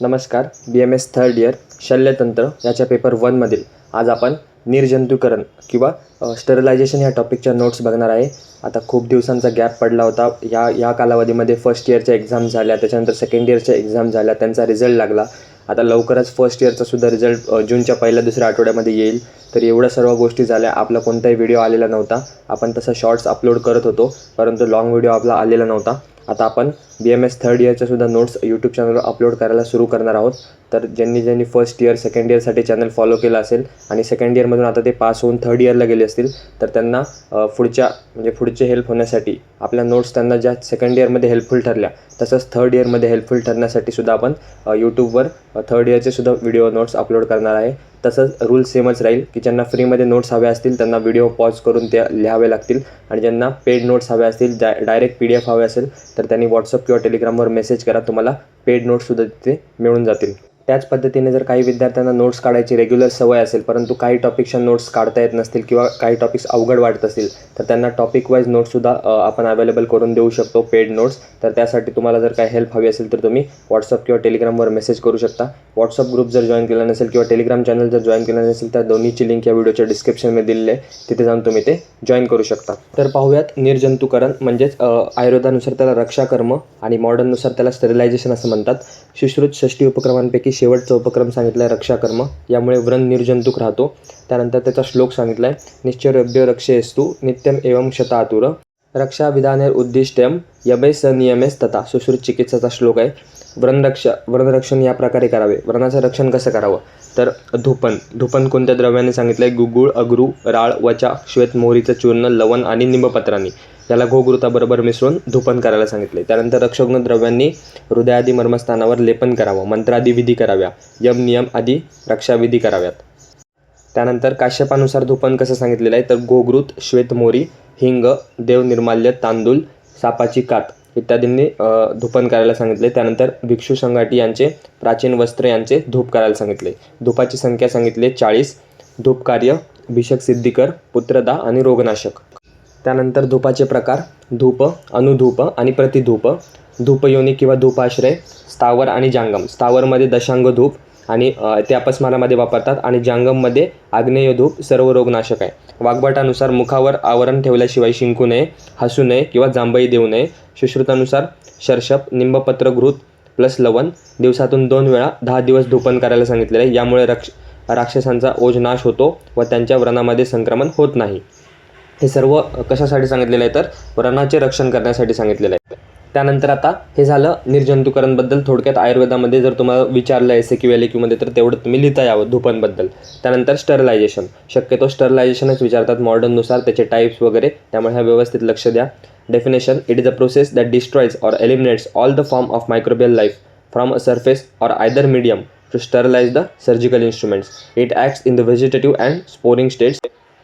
नमस्कार. BMS third year शल्यतंत्र याच्या paper 1मधील आज आपण निर्जंतुकरण किंवा स्टरलायझेशन ह्या टॉपिकच्या नोट्स बघणार आहे. आता खूप दिवसांचा गॅप पडला होता. या कालावधीमध्ये फर्स्ट इयरच्या एक्झाम झाल्या, त्याच्यानंतर सेकंड इयरच्या एक्झाम झाल्या, त्यांचा रिझल्ट लागला. आता लवकरच फर्स्ट इयरचा सुद्धा रिझल्ट जूनच्या पहिल्या दुसऱ्या आठवड्यामध्ये येईल. तर एवढ्या सर्व गोष्टी झाल्या. आपला कोणताही व्हिडिओ आलेला नव्हता. आपण तसं शॉर्ट्स अपलोड करत होतो, परंतु लाँग व्हिडिओ आपला आलेला नव्हता. आता आपण BMS थर्ड इयरच्या सुद्धा नोट्स यूट्यूब चॅनलवर अपलोड करायला सुरू करणार आहोत. तर ज्यांनी फर्स्ट इयर सेकंड इयरसाठी चॅनल फॉलो केलं असेल आणि सेकंड इयरमधून आता ते पास होऊन थर्ड इयरला गेले असतील, तर त्यांना पुढचे हेल्प होण्यासाठी आपल्या नोट्स त्यांना ज्या सेकंड इयरमध्ये हेल्पफुल ठरल्या, तसंच थर्ड इयरमध्ये हेल्पफुल ठरण्यासाठी सुद्धा आपण यूट्यूबवर थर्ड इयरचे सुद्धा व्हिडिओ नोट्स अपलोड करणार आहे. तसंच रूल सेमच राहील की ज्यांना फ्रीमध्ये नोट्स हव्या असतील त्यांना व्हिडिओ पॉज करून त्या लिहावे लागतील, आणि ज्यांना पेड नोट्स हव्या असतील, डायरेक्ट PDF हवे असेल, तर त्यांनी व्हॉट्सअप किंवा टेलिग्रामवर मेसेज करा. तुम्हाला पेड नोट्ससुद्धा तिथे मिळून जातील. त्याच पद्धतीने जर काही विद्यार्थ्यांना नोट्स काढायची रेग्युलर सवय असेल, परंतु काही टॉपिक्सच्या नोट्स काढता येत नसतील किंवा काही टॉपिक्स अवघड वाटत असतील, तर त्यांना टॉपिक वाईज नोट्ससुद्धा आपण अवेलेबल करून देऊ शकतो, पेड नोट्स. तर त्यासाठी तुम्हाला जर काही हेल्प हवी असेल तर तुम्ही व्हॉट्सअप किंवा टेलिग्रामवर मेसेज करू शकता. व्हॉट्सअप ग्रुप जर जॉईन केला नसेल किंवा टेलिग्राम चॅनल जर जॉईन केला नसेल, तर दोन्हीची लिंक या व्हिडिओच्या डिस्क्रिप्शनमध्ये दिलेली आहे, तिथे जाऊन तुम्ही ते जॉईन करू शकता. तर पाहूयात निर्जंतुकरण म्हणजेच आयुर्वेदानुसार त्याला रक्षाकर्म आणि मॉडर्ननुसार त्याला स्टरिलायझेशन असं म्हणतात. सुश्रुत षष्टी उपक्रमांपैकी शेवटचा उपक्रम सांगितला आहे रक्षाकर्म. यामुळे व्रण निर्जंतुक राहतो. त्यानंतर त्याचा श्लोक सांगितला आहे, निश्चरभ्य रक्षेस्तु नित्यम एवं शतातुर रक्षा विधानेर उद्दिष्टम यबै सनियमेस तथा. सुश्रुत चिकित्साचा श्लोक आहे. व्रणरक्षण या प्रकारे करावे. व्रणाचं रक्षण कसं करावं, तर धूपन कोणत्या द्रव्याने सांगितलं आहे, गुगुळ, अगरू, राळ, वचा, श्वेत मोहरीचं चूर्ण, लवण आणि निंबपत्रांनी याला घोघृताबरोबर मिसळून धूपन करायला सांगितले. त्यानंतर रक्षोग्न द्रव्यांनी हृदयादी मर्मस्थानावर लेपन करावं, मंत्रादी विधी कराव्या, यम नियम आदी रक्षाविधी कराव्यात. त्यानंतर काश्यपानुसार धूपन कसं सांगितलेलं आहे, तर गोघृत, श्वेतमोरी, हिंग, देवनिर्माल्य, तांदूळ, सापाची कात इत्यादींनी धूपन करायला सांगितले. त्यानंतर भिक्षू संघाटी यांचे प्राचीन वस्त्र यांचे धूप करायला सांगितले. धूपाची संख्या सांगितले 40. धूपकार्य भिषक सिद्धिकर, पुत्रदा आणि रोगनाशक. त्यानंतर धूपाचे प्रकार, धूप, अनुधूप आणि प्रतिधूप. धूपयोनी किंवा धूपाश्रय, स्थावर आणि जांगम. स्थावरमध्ये दशांग धूप आणि ते अपस्मारामध्ये वापरतात, आणि जांगममध्ये आग्नेय धूप सर्व रोगनाशक आहे. वाग्भटानुसार मुखावर आवरण ठेवल्याशिवाय शिंकू नये, हसू नये किंवा जांभई देऊ नये. सुश्रुतानुसार शर्षप, निंबपत्र, घृत प्लस लवण दिवसातून 2 वेळा 10 दिवस धूपन करायला सांगितलेलं आहे. यामुळे राक्षसांचा ओझ नाश होतो व त्यांच्या व्रणामध्ये संक्रमण होत नाही. हे सर्व कशासाठी सांगितलेलं आहे, तर व्रणाचे रक्षण करण्यासाठी सांगितलेलं आहे. त्यानंतर आता हे झालं निर्जंतुकरणबद्दल. थोडक्यात आयुर्वेदामध्ये जर तुम्हाला विचारलं SAQ LAQमध्ये तर तेवढं तुम्ही लिहिता यावं धूपनबद्दल. त्यानंतर स्टरलायझेशन, शक्यतो स्टरलायझेशनच विचारतात मॉडर्ननुसार, त्याचे टाईप्स वगैरे, त्यामुळे ह्या व्यवस्थित लक्ष द्या. Definition, it is a process that destroys or eliminates all the form of microbial life from a surface or either medium to sterilize the surgical instruments. It acts in the vegetative and sporing states.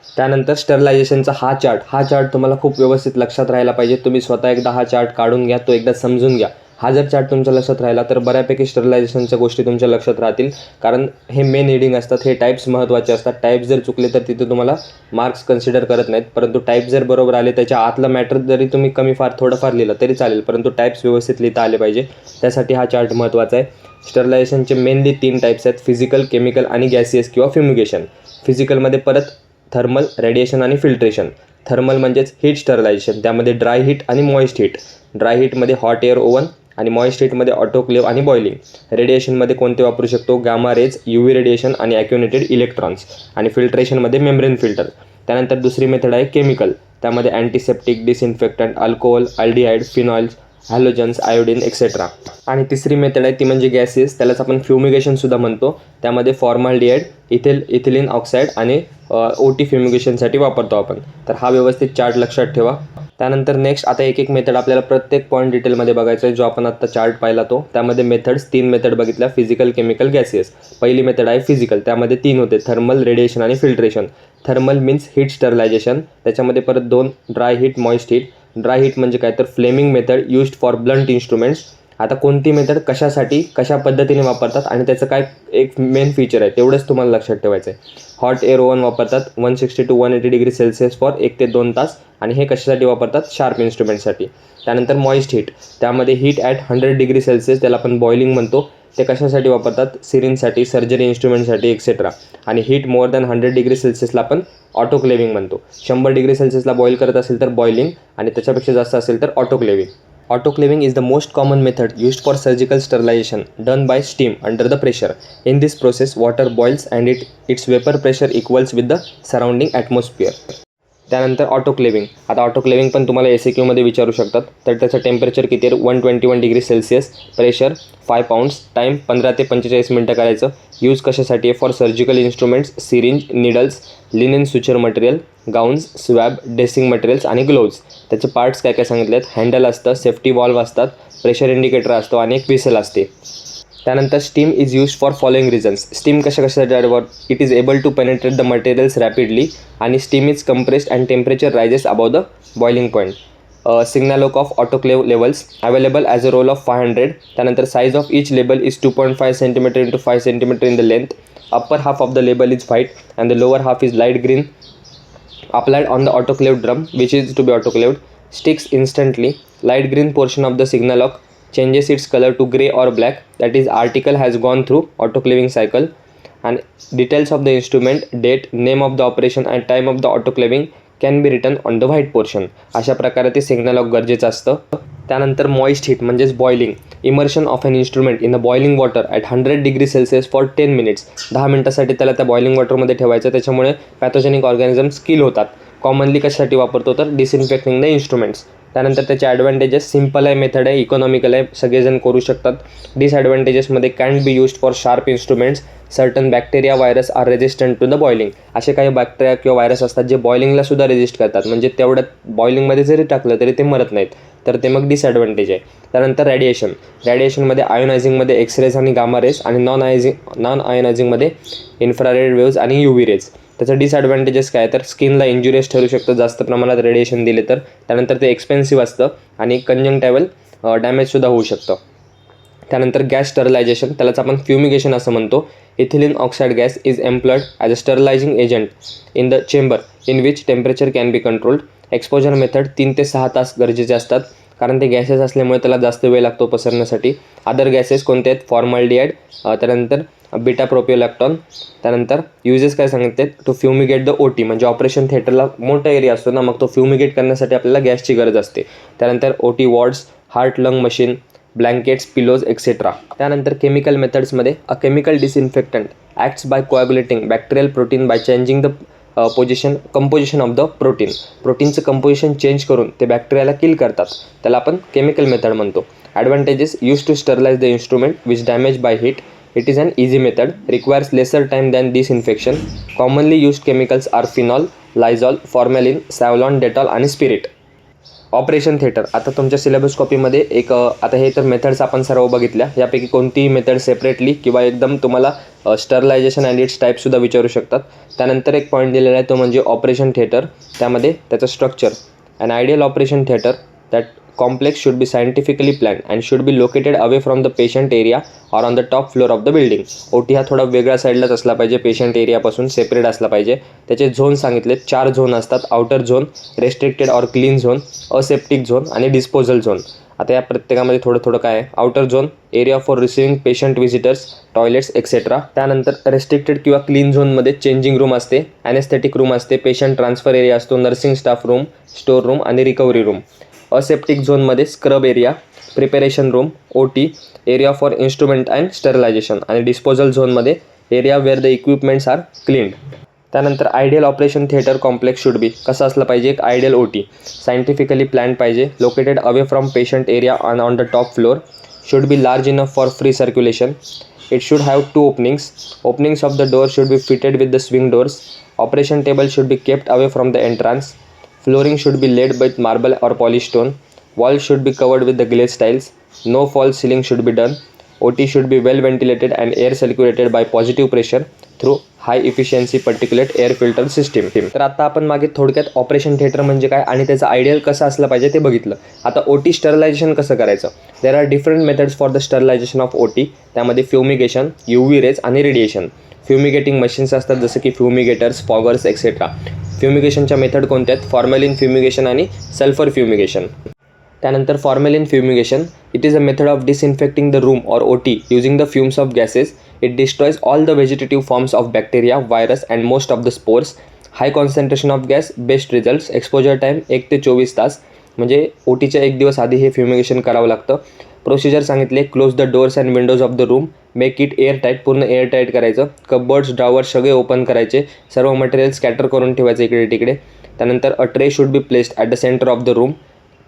त्यानंतर स्टरलायझेशनचा हा chart तुम्हाला खूप व्यवस्थित लक्षात राहायला पाहिजे. तुम्ही स्वतः एकदा हा चार्ट काढून घ्या, तो एकदा समजून घ्या. हा जर चार्ट तुमच्या लक्षात राहिला तर बऱ्यापैकी स्टरलायझेशनच्या गोष्टी तुमच्या लक्षात राहतील, कारण हे मेन हेडिंग असतात. हे टाईप्स महत्त्वाचे असतात. टाईप्स जर चुकले तर तिथे तुम्हाला मार्क्स कन्सिडर करत नाहीत, परंतु टाईप्स जर बरोबर आले, त्याच्या आतलं मॅटर जरी तुम्ही थोडंफार लिहिलं तरी चालेल, परंतु टाईप्स व्यवस्थित लिहिता आले पाहिजे. त्यासाठी हा चार्ट महत्त्वाचा आहे. स्टरलायझेशनचे मेनली 3 टाईप्स आहेत, फिजिकल, केमिकल आणि गॅसियस किंवा फ्युमिगेशन. फिजिकलमध्ये परत थर्मल, रेडिएशन आणि फिल्ट्रेशन. थर्मल म्हणजेच हीट स्टरलायझेशन, त्यामध्ये ड्राय हीट आणि मॉइस्ट हीट. ड्राय हीटमध्ये हॉट एअर ओव्हन आणि मॉइस्ट हीटमध्ये ऑटोक्लेव्ह आणि बॉइलिंग. रेडिएशनमध्ये कोणते वापरू शकतो, गामा रेज, UV रेडिएशन आणि ॲक्युनेटेड इलेक्ट्रॉन्स. आणि फिल्ट्रेशनमध्ये मेम्ब्रेन फिल्टर. त्यानंतर दुसरी मेथड आहे केमिकल, त्यामध्ये antiseptic, disinfectant, alcohol, aldehyde, phenols, halogens, iodine et cetera. आणि तिसरी मेथड आहे ती म्हणजे गॅसेस, त्यालाच आपण फ्युमिगेशनसुद्धा म्हणतो. त्यामध्ये फॉर्माल्डिहाइड, इथिलीन ऑक्साईड आणि OT फ्युमिगेशनसाठी वापरतो आपण. तर हा व्यवस्थित चार्ट लक्षात ठेवा. त्यानंतर नेक्स्ट आता एक मेथड आपल्याला प्रत्येक पॉईंट डिटेलमध्ये बघायचं आहे, जो आपण आत्ता चार्ट पाहिला तो. त्यामध्ये मेथड्स 3 मेथड बघितल्या, फिजिकल, केमिकल, गॅसियस. पहिली मेथड आहे फिजिकल, त्यामध्ये 3 होते, थर्मल, रेडिएशन आणि filtration. Thermal means heat sterilization, त्याच्यामध्ये परत 2 dry heat, moist heat. Dry heat म्हणजे काय, तर flaming method used for blunt instruments. आता कोणती मेथड कशासाठी कशा पद्धतीने वापरतात आणि त्याचं काय एक मेन फीचर आहे तेवढंच तुम्हाला लक्षात ठेवायचं आहे. हॉट एअर ओव्हन वापरतात 160 to 180 डिग्री सेल्सिअस फॉर 1 ते 2 तास, आणि हे कशासाठी वापरतात, शार्प इन्स्ट्रुमेंटसाठी. त्यानंतर मॉइस्ट हीट, त्यामध्ये हीट ॲट 100 डिग्री सेल्सिअस, त्याला आपण बॉइलिंग म्हणतो. ते कशासाठी वापरतात, सिरिंजसाठी, सर्जरी इन्स्ट्रुमेंटसाठी एक्सेट्रा. आणि हीट मोर दॅन 100 डिग्री सेल्सिअसला आपण ऑटोक्लेविंग म्हणतो. 100 डिग्री सेल्सिअसला बॉईल करत असेल तर बॉइलिंग, आणि त्याच्यापेक्षा जास्त असेल तर autoclaving. Autoclaving is the most common method used for surgical sterilization done by steam under the pressure. In this process, water boils and its vapor pressure equals with the surrounding atmosphere. त्यानंतर autoclaving. आता autoclaving पण तुम्हाला SAQ विचारू शकतात. तर त्याचं temperature किती आहे, 121 degree Celsius, pressure 5 pounds, time 15 ते 45 मिनटं करायचं. यूज कशासाठी आहे, for surgical instruments, syringe, needles, linen suture material, gowns, swab, dressing materials आणि ग्लोव्ज. त्याचे पार्ट्स काय काय सांगितले आहेत, हँडल असतं, सेफ्टी वॉल्व असतात, प्रेशर इंडिकेटर असतो आणि एक व्हिसल असते. त्यानंतर steam is use for following reasons. Steam कशासाठी, it is able to penetrate the materials rapidly, आणि steam is compressed and temperature rises above the boiling point. Signal lock of autoclave labels available as a roll of 500. त्यानंतर size of each label is 2.5 centimetre into 5 centimetre in the length. Upper half of the label is white and the lower half is light green. Applied on the autoclaved drum, which is to be autoclaved, sticks instantly. Light green portion of the signal lock changes its color to grey or black. That is, article has gone through autoclaving cycle. And details of the instrument, date, name of the operation and time of the autoclaving can be written on the white portion. अशा प्रकारे ते signal lock गरजेचं असतं. त्यानंतर moist heat म्हणजेच boiling. Immersion of an instrument in the boiling water at 100 degree Celsius for 10 minutes. 10 मिनटासाठी त्याला त्या बॉइलिंग वॉटरमध्ये ठेवायचं. त्याच्यामुळे पॅथोजेनिक ऑर्गॅनिझम्स किल होतात. कॉमनली कशासाठी वापरतो तर डिसइन्फेक्टिंग द इन्स्ट्रुमेंट्स. त्यानंतर त्याचे ॲडव्हान्टेजेस, सिम्पल आहे, मेथड आहे, इकॉनॉमिकल आहे, सगळेजण करू शकतात. डिसॲडव्हान्टेजेसमध्ये can't be used for sharp instruments. Certain bacteria virus are resistant to the boiling. असे काही बॅक्टेरिया किंवा व्हायरस असतात जे बॉइलिंगला सुद्धा रेजिस्ट करतात, म्हणजे तेवढ्यात बॉइलिंगमध्ये जरी टाकलं तरी ते मरत नाहीत. तर ते मग डिसॲडव्हान्टेज आहे. त्यानंतर रॅडिएशन. रॅडिएशनमध्ये आयोनायझिंगमध्ये एक्सरेज आणि गामा रेज, आणि नॉन आयोनायझिंगमध्ये इन्फ्रारेड वेव्ज आणि UV रेज. त्याचं डिसॲडव्हान्टेजेस काय तर स्किनला इंजुरियस ठरू शकतं जास्त प्रमाणात रेडिएशन दिले तर. त्यानंतर ते एक्सपेन्सिव्ह असतं आणि कंजंक्टायव्हल डॅमेजसुद्धा होऊ शकतं. त्यानंतर गॅस स्टरलायझेशन, त्यालाच आपण फ्युमिगेशन असं म्हणतो. Ethylene oxide gas is employed as a sterilizing agent in the chamber in which temperature can be controlled. Exposure method 3 ते 6 तास गरजेचे असतात, कारण ते गॅसेस असल्यामुळे त्याला जास्त वेळ लागतो पसरण्यासाठी. अदर गॅसेस कोणते आहेत, फॉर्मल्डिहाइड, त्यानंतर बीटा प्रोपिओलॅक्टॉन. त्यानंतर युजेस काय सांगितले, टू फ्युमिगेट द OT, म्हणजे ऑपरेशन थिएटरला मोठा एरिया असतो ना, मग तो फ्युमिगेट करण्यासाठी आपल्याला गॅसची गरज असते. त्यानंतर OT wards, heart lung machine, blankets, pillows et cetera. त्यानंतर केमिकल मेथड्समध्ये a chemical disinfectant acts by coagulating bacterial protein by changing the composition of the protein. प्रोटीनचं कंपोजिशन चेंज करून ते बॅक्टेरियाला किल करतात. त्याला आपण केमिकल मेथड म्हणतो. Advantages, use to sterilize the instrument which damage by heat. It is an easy method, requires lesser time than disinfection. Commonly used chemicals are phenol, Lysol, formalin, Savlon, Dettol आणि spirit. Operation theatre. आता तुमच्या syllabus कॉपीमध्ये एक आता हे तर methods आपण सर्व बघितल्या. यापैकी कोणतीही मेथड सेपरेटली किंवा एकदम तुम्हाला स्टरलायझेशन अँड इट्स टाईपसुद्धा विचारू शकतात. त्यानंतर एक पॉईंट दिलेला आहे तो म्हणजे ऑपरेशन थिएटर. त्यामध्ये त्याचं structure. An ideal operation theatre that complex should be scientifically planned and should be located away from the patient area or on the top floor of the building. OT हा थोडा वेगळ्या साईडलाच असला पाहिजे, patient एरियापासून separate असला पाहिजे. त्याचे zone सांगितले, 4 झोन असतात. Outer zone, restricted or clean zone, aseptic zone आणि डिस्पोजल झोन. आता या प्रत्येकामध्ये थोडं थोडं काय आहे. Outer zone, area for receiving patient visitors, toilets etcetera. त्यानंतर रेस्ट्रिक्टेड किंवा क्लीन झोनमध्ये चेंजिंग रूम असते, ॲनेस्थेटिक रूम असते, पेशंट ट्रान्सफर एरिया असतो, nursing staff room, store room आणि रिकव्हरी रूम. असेप्टिक झोनमध्ये scrub area, preparation room, OT, area for instrument and sterilisation. आणि disposal झोनमध्ये area wear the equipments are cleaned. त्यानंतर ideal operation theatre complex should be, कसं असलं पाहिजे, एक ideal OT scientifically planned पाहिजे, located away from patient area on on the top floor, should be large enough for free circulation. It should have 2 openings. Openings of the door should be fitted with the swing doors. Operation table should be kept away from the entrance. Flooring should be laid with marble or polished stone. Walls should be covered with the glazed tiles. No false ceiling should be done. OT should be well ventilated and air circulated by positive pressure through high efficiency particulate air filter system. तर आता आपण मागे थोडक्यात operation theatre म्हणजे काय आणि त्याचं ideal कसं असलं पाहिजे ते बघितलं. आता OT स्टरलायझेशन कसं करायचं. There are different methods for the sterilization of OT. त्यामध्ये फ्युमिगेशन, UV रेज आणि रेडिएशन. फ्युमिगेटिंग मशीन्स असतात जसं की फ्युमिगेटर्स, फॉगर्स एक्सेट्रा. फ्युमिगेशनच्या मेथड कोणत्या आहेत, फॉर्मॅलिन फ्युमिगेशन आणि सल्फर फ्युमिगेशन. त्यानंतर formalin fumigation. It is a method of disinfecting the room or OT using the fumes of gases. It destroys all the vegetative forms of bacteria, virus and most of the spores. High concentration of gas, best results. Exposure time 1 ते 24 तास. म्हणजे OTच्या 1 दिवस आधी हे fumigation करावं लागतं. Procedure सांगितले, close the doors and Windows of the room, make it air tight, पूर्ण एअर टाईट करायचं. कबर्ड्स, ड्रॉवर्स सगळे ओपन करायचे, सर्व मटेरियल स्कॅटर करून ठेवायचं इकडे तिकडे. त्यानंतर a tray should be placed at the centre of the room.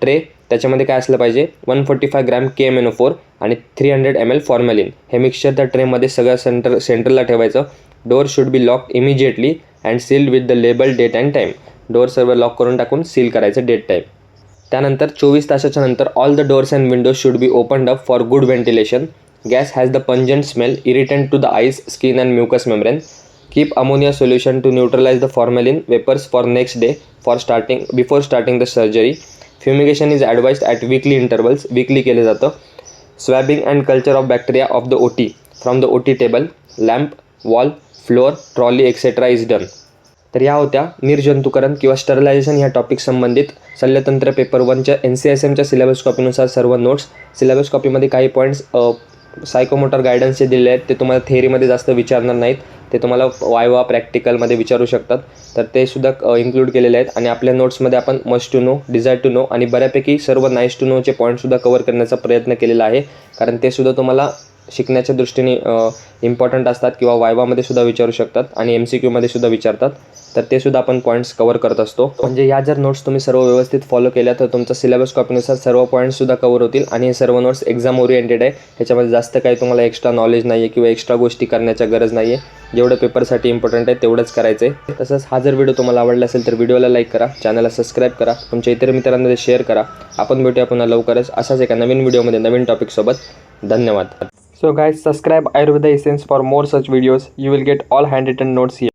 Tray त्याच्यामध्ये काय असलं पाहिजे, 145 ग्रॅम KMnO4 आणि 300 ml फॉर्मॅलिन. हे मिक्सचर त्या ट्रेमध्ये सगळं सेंटरला ठेवायचं. Door should be lock immediately and sealed with the label date and time. Door सर्व लॉक करून टाकून सील करायचं डेट टाईम. त्यानंतर 24 तासाच्या नंतर all the doors and windows should be opened up for good ventilation. Gas has the pungent smell, irritant to the eyes, skin and mucous membrane. Keep ammonia solution to neutralize the formalin vapours for next day before starting the surgery. Fumigation is advised at weekly intervals, weekly केलं जातं. Swabbing and culture of bacteria of the OT from the OT table, lamp, wall, floor, trolley etcetera is done. तर या होत्या निर्जंतुकरण किंवा sterilisation ह्या topic संबंधित शल्यतंत्र paper 1च्या NCSMच्या syllabus कॉपीनुसार सर्व notes. Syllabus कॉपीमध्ये काही पॉईंट्स सायकोमोटर गायडन्सचे दिले आहेत, ते तुम्हाला थेअरीमध्ये जास्त विचारणार नाहीत, ते तुम्हाला वायवा प्रॅक्टिकलमध्ये विचारू शकतात. तर ते सुद्धा इन्क्लूड केलेले आहेत. आणि आपल्या नोट्समध्ये आपण must to know, desire to know आणि बऱ्यापैकी सर्व नाईस टू नोचे पॉईंटसुद्धा कवर करण्याचा प्रयत्न केलेला आहे, कारण ते सुद्धा तुम्हाला शिकण्याच्या दृष्टीने इम्पॉर्टंट असतात किंवा वायवामध्ये सुद्धा विचारू शकतात आणि MCQमध्ये सुद्धा विचारतात. तर ते सुद्धा आपण पॉईंट्स कवर करत असतो. म्हणजे या जर नोट्स तुम्ही सर्व व्यवस्थित फॉलो केल्या तर तुमचा सिलेबस कॉपीनुसार सर्व पॉईंट्ससुद्धा कवर होतील. आणि हे सर्व नोट्स एक्झाम ओरिएंटेड आहे. ह्याच्यामध्ये जास्त काही तुम्हाला एक्स्ट्रा नॉलेज नाही आहे किंवा एक्स्ट्रा गोष्टी करण्याच्या गरज नाही आहे. जेवढं पेपरसाठी इम्पॉर्टंट आहे तेवढंच करायचं आहे. तसंच हा जर व्हिडिओ तुम्हाला आवडला असेल तर व्हिडिओला लाईक करा, चॅनलला सबस्क्राईब करा, तुमच्या इतर मित्रांमध्ये शेअर करा. आपण भेटूया पुन्हा लवकरच असाच एका नवीन व्हिडिओमध्ये नवीन टॉपिकसोबत. धन्यवाद. So guys, subscribe Ayurveda Essence for more such videos. You will get all handwritten notes here.